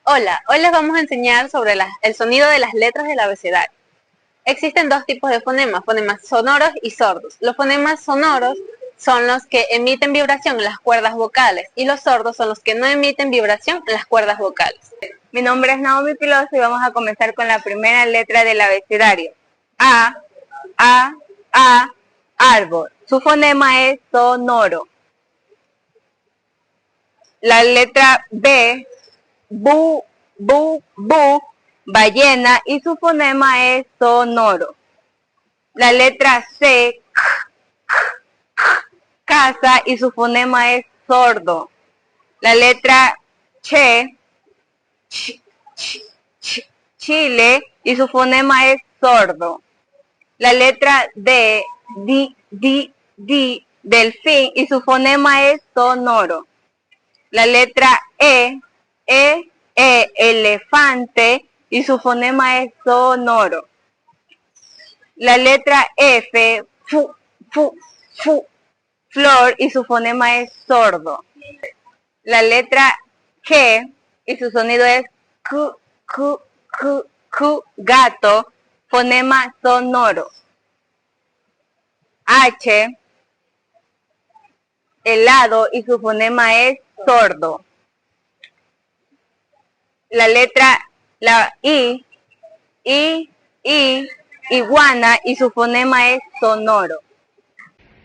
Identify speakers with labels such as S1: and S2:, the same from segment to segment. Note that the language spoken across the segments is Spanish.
S1: Hola, hoy les vamos a enseñar sobre el sonido de las letras del abecedario. Existen dos tipos de fonemas, fonemas sonoros y sordos. Los fonemas sonoros son los que emiten vibración en las cuerdas vocales y los sordos son los que no emiten vibración en las cuerdas vocales.
S2: Mi nombre es Naomi Piloso y vamos a comenzar con la primera letra del abecedario. A, árbol. Su fonema es sonoro. La letra B, bu, ballena, y su fonema es sonoro. La letra C, casa, y su fonema es sordo. La letra Ch, Chile, y su fonema es sordo. La letra D, delfín, y su fonema es sonoro. La letra elefante, y su fonema es sonoro. La letra F, flor, y su fonema es sordo. La letra G, y su sonido es gato, fonema sonoro. H, helado, y su fonema es sordo. La letra I, iguana, y su fonema es sonoro.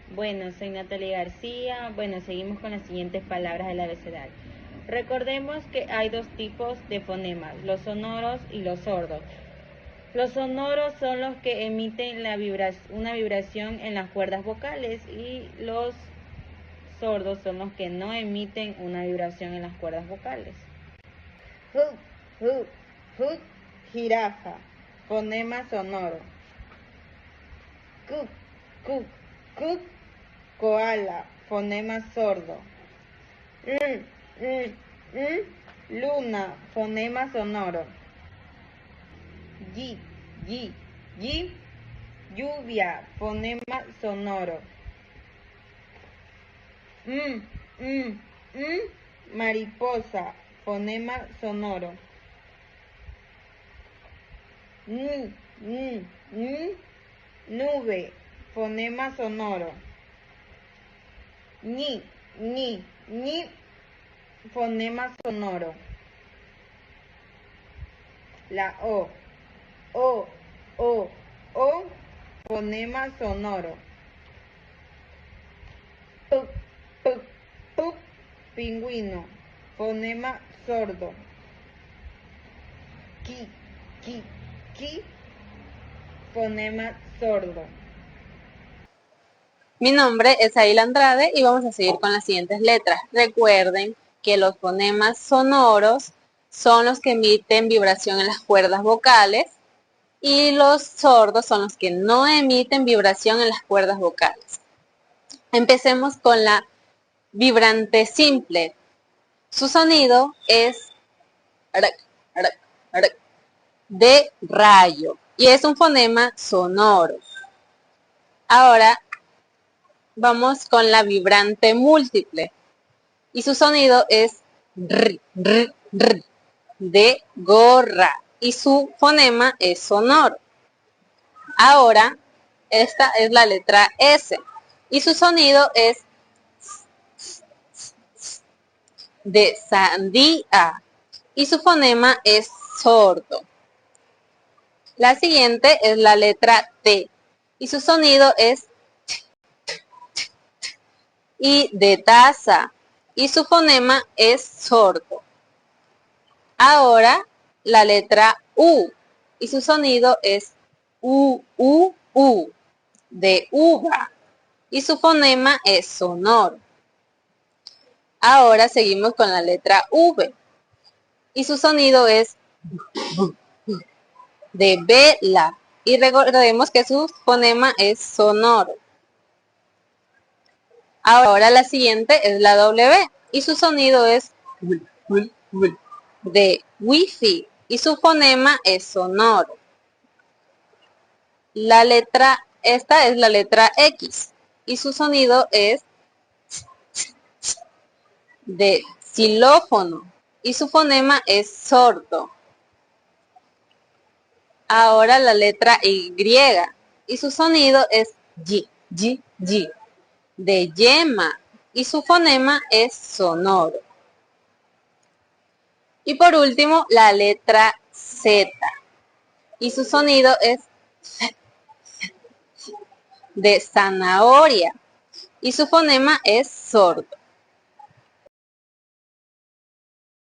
S3: Bueno, soy Natalia García. Bueno, seguimos con las siguientes palabras del abecedario. Recordemos que hay dos tipos de fonemas, los sonoros y los sordos. Los sonoros son los que emiten una vibración en las cuerdas vocales y los sordos son los que no emiten una vibración en las cuerdas vocales. Jirafa, fonema sonoro. Koala, fonema sordo. Luna, fonema sonoro. Lluvia, fonema sonoro. Mariposa, fonema sonoro. Nube, fonema sonoro. Ni, fonema sonoro. La O, fonema sonoro. Pingüino, fonema sordo. Ki, fonema sordo.
S1: Mi nombre es Aila Andrade y vamos a seguir con las siguientes letras. Recuerden que los fonemas sonoros son los que emiten vibración en las cuerdas vocales y los sordos son los que no emiten vibración en las cuerdas vocales. Empecemos con la vibrante simple. Su sonido es de rayo y es un fonema sonoro. Ahora vamos con la vibrante múltiple y su sonido es de gorra y su fonema es sonoro. Ahora esta es la letra S y su sonido es de sandía y su fonema es sordo. La siguiente es la letra T y su sonido es y de taza y su fonema es sordo. Ahora la letra U y su sonido es de uva y su fonema es sonoro. Ahora seguimos con la letra V y su sonido es de vela y recordemos que su fonema es sonoro. Ahora la siguiente es la W y su sonido es de wifi y su fonema es sonoro. Esta es la letra X y su sonido es de xilófono y su fonema es sordo. Ahora la letra Y y su sonido es Y, Y, Y, de yema y su fonema es sonoro. Y por último, la letra Z y su sonido es Z, Z, de zanahoria y su fonema es sordo.